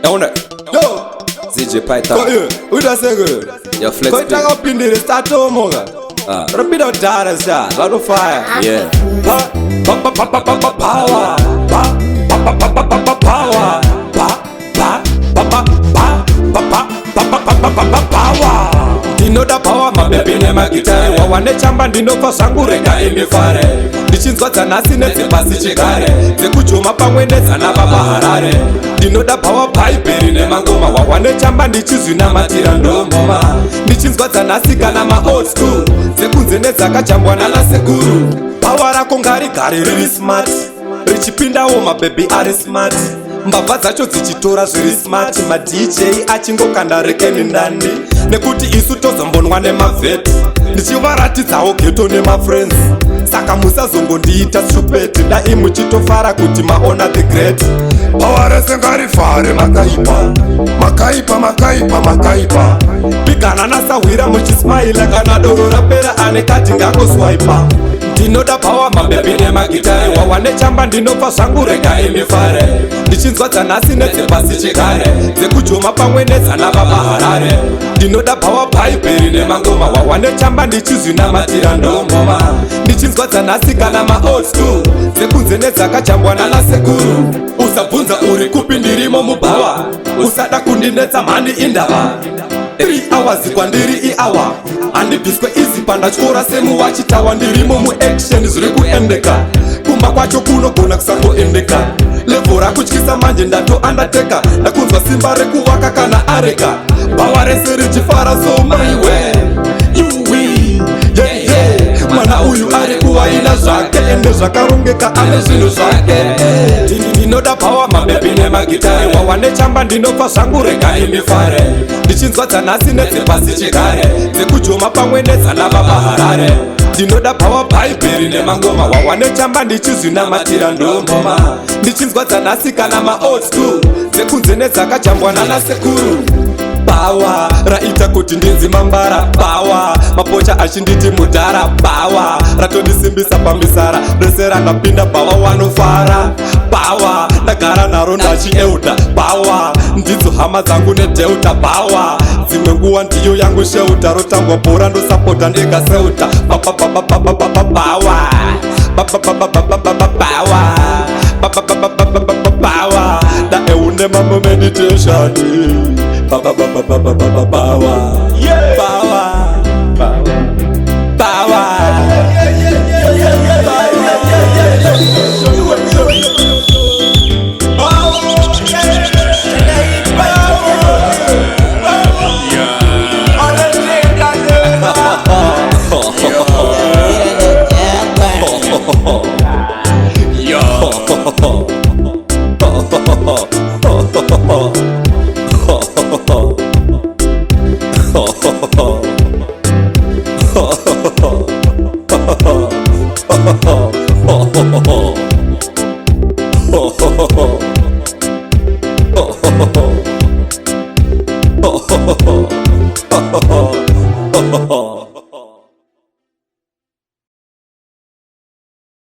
Down it. Yo, ZJ Python. go here. Who does it go? Your flex. Go take up in the start to moga. Repeat out data star. Lot of fire. Yeah. Power. Power. Power. Ndino da power mabebi nemagitare wawane chamba ndinofa zvangu rega imifare ndichinzwa dzanhasi nedzepasi chigare dzekujoma pamwe nedzana baba Harare ndinoda power bhaibheri nemangoma wawane chamba ndichizvinamatira ndomboma ndichinzwa dzanhasi kana maold school dzekunze nedzakajambwa nanasekuru power rako ngarigare riri smart richipindawo mabebi ari smart mbavha dzacho dzichitora zviri smart madj achingokanda rekeni ndandi nekuti isu tozombonwa nemavheti ndichivaratidzawo geto nemafriends saka musazongondiita stupeti dai muchitofara kuti maona the great power rese ngarifare makaipa pigana nasahwira muchismaila kana doro rapera ane kati ngangoswaipa ndinoda power mabebi nemagitare wawane chamba ndinopa zvangu rega imifare ndichinzwa dzanhasi nedzepasi chigare dzekujoma pamwe nedzana baba Harare ndinoda power bhaibheri nemangoma wawane chamba ndichizvinamatira ndomboma ndichinzwa dzanhasi kana maold school dzekunze nedzakajambwa nanasekuru usabvunza uri kupi ndirimo mubhawa usada kundinetsa mhandi indava 3 hours kwandiri iawa handibviswe izi pandatyora semu wachitawa ndirimo muaction zviri kuendeka kumba kwacho kunogona kusangoendeka levho rakutyisa manje ndatoandateka ndakunzwa simba rekuvaka kana areka bhawa rese richifara somaiwe yuwi mwana uyu ari kuwaina zvake ende zvakarongeka ane zvinhu zvake ndinoda power mabebi nemagitare wawane chamba ndinopa zvangu rega imifare ndichinzwa dzanhasi nedzepasi chigare dzekujoma pamwe nedzana baba Harare ndinoda power bhaibheri nemangoma wawane chamba ndichizvinamatira ndomboma ndichinzwa dzanhasi kana maold school dzekunze nedzakajambwa nanasekuru bawa raita kuti ndinzi mambara bawa mapocha achinditi mudhara bawa ratondisimbisa pamisara rese rangapinda bawa wanofara bawa ndagara naro ndachieuta bawa ndidzo hama dzangu nedheuta bawa dzimwe nguva ndiyo yangu sheuta rotangwa bhora ndosapota ndegaseuta bawa bawa daeune mambo meditation power, yeah. Oh